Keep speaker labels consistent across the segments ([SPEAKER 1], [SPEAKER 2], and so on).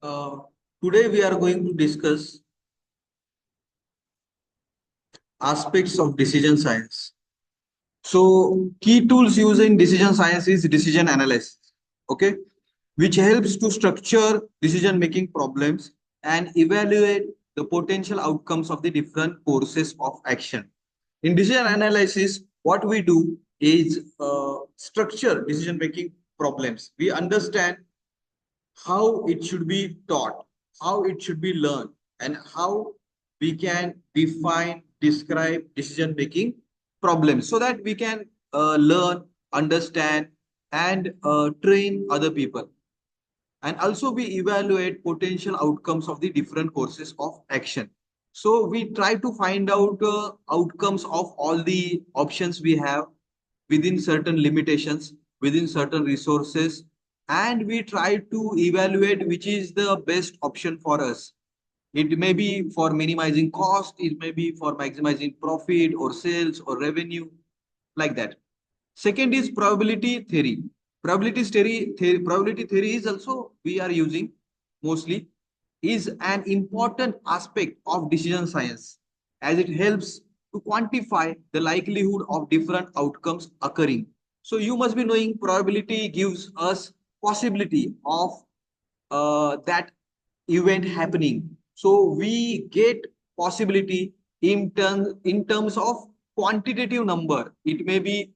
[SPEAKER 1] Uh, Today we are going to discuss aspects of decision science. So key tools used in decision science is decision analysis, okay, which helps to structure decision making problems and evaluate the potential outcomes of the different courses of action. In decision analysis, what we do is structure decision making problems. We understand how it should be taught, how it should be learned, and how we can define, describe decision making problems so that we can learn, understand, and train other people. And also, we evaluate potential outcomes of the different courses of action. So, we try to find out outcomes of all the options we have within certain limitations, within certain resources, and we try to evaluate which is the best option for us. It may be for minimizing cost, it may be for maximizing profit or sales or revenue, like that. Second is probability theory. Probability theory is also we are using mostly, is an important aspect of decision science as it helps to quantify the likelihood of different outcomes occurring. So you must be knowing probability gives us possibility of that event happening. So we get possibility in terms of quantitative number. It may be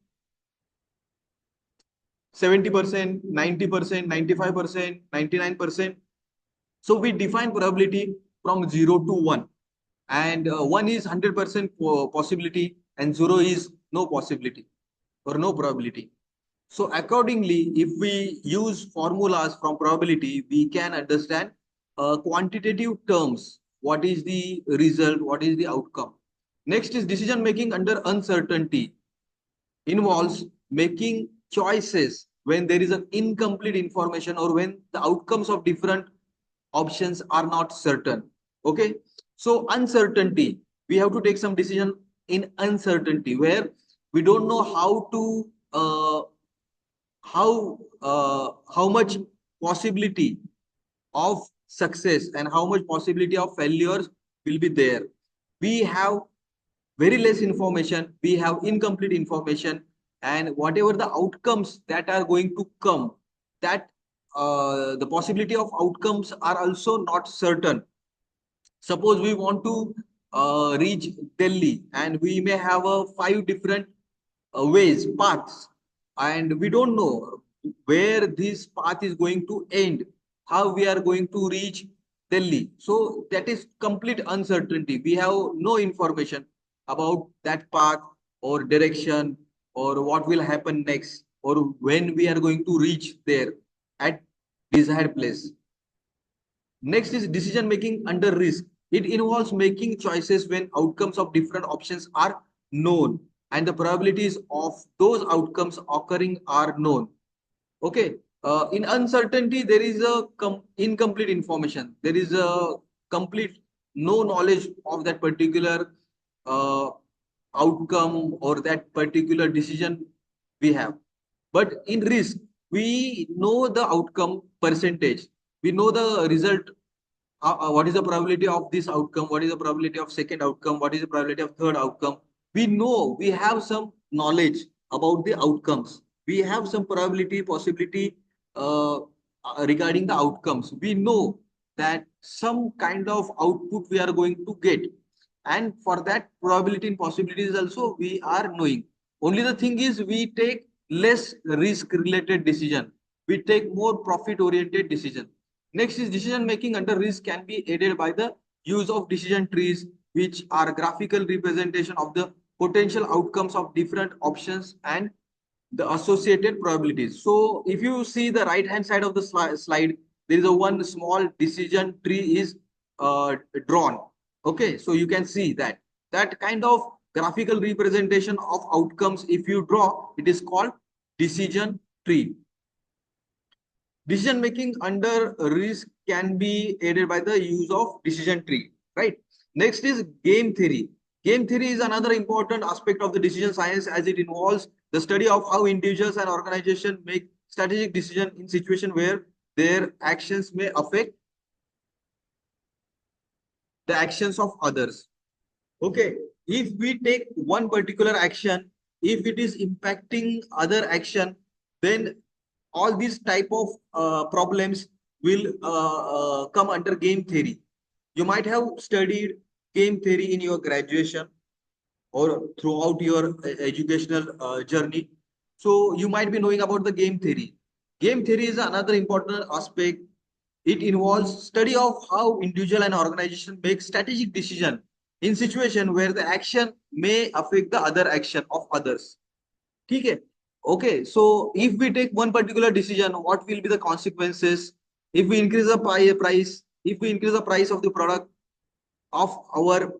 [SPEAKER 1] 70%, 90%, 95%, 99%. So we define probability from 0 to 1. And 1 is 100% possibility and 0 is no possibility or no probability. So accordingly, if we use formulas from probability, we can understand quantitative terms. What is the result? What is the outcome? Next is decision making under uncertainty. Involves making choices when there is an incomplete information or when the outcomes of different options are not certain. Okay. So uncertainty, we have to take some decision in uncertainty where we don't know how much possibility of success and how much possibility of failures will be there. We have very less information, we have incomplete information, and whatever the outcomes that are going to come, that the possibility of outcomes are also not certain. Suppose we want to reach Delhi and we may have five different ways, paths, and we don't know where this path is going to end, how we are going to reach Delhi. So that is complete uncertainty. We have no information about that path or direction or what will happen next or when we are going to reach there at desired place. Next is decision making under risk. It involves making choices when outcomes of different options are known and the probabilities of those outcomes occurring are known. Okay. In uncertainty, there is a incomplete information. There is a complete no knowledge of that particular uh, outcome or that particular decision we have. But in risk, we know the outcome percentage. We know the result. What is the probability of this outcome? What is the probability of second outcome? What is the probability of third outcome? We know, we have some knowledge about the outcomes. We have some probability, possibility regarding the outcomes. We know that some kind of output we are going to get. And for that probability and possibilities also we are knowing. Only the thing is we take less risk related decision. We take more profit oriented decision. Next is decision making under risk can be aided by the use of decision trees, which are graphical representation of the potential outcomes of different options and the associated probabilities. So if you see the right hand side of the slide, there is a one small decision tree is drawn. Okay, so you can see that kind of graphical representation of outcomes, if you draw, it is called decision tree. Decision making under risk can be aided by the use of decision tree, right? Next is game theory. Game theory is another important aspect of the decision science as it involves the study of how individuals and organizations make strategic decisions in situation where their actions may affect the actions of others. Okay, if we take one particular action, if it is impacting other action, then all these type of problems will come under game theory. You might have studied game theory in your graduation or throughout your educational journey. So you might be knowing about the game theory. Game theory is another important aspect. It involves study of how individual and organization make strategic decision in situation where the action may affect the other action of others. Okay. Okay. So if we take one particular decision, what will be the consequences? If we increase the price, if we increase the price of the product of our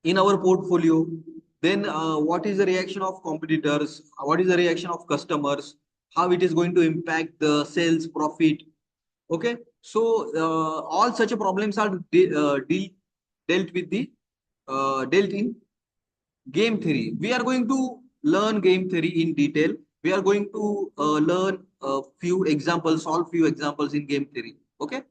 [SPEAKER 1] in our portfolio, then what is the reaction of competitors? What is the reaction of customers? How it is going to impact the sales profit? Okay, so all such problems are dealt with the dealt in game theory. We are going to learn game theory in detail. We are going to learn a few examples, solve few examples in game theory. Okay,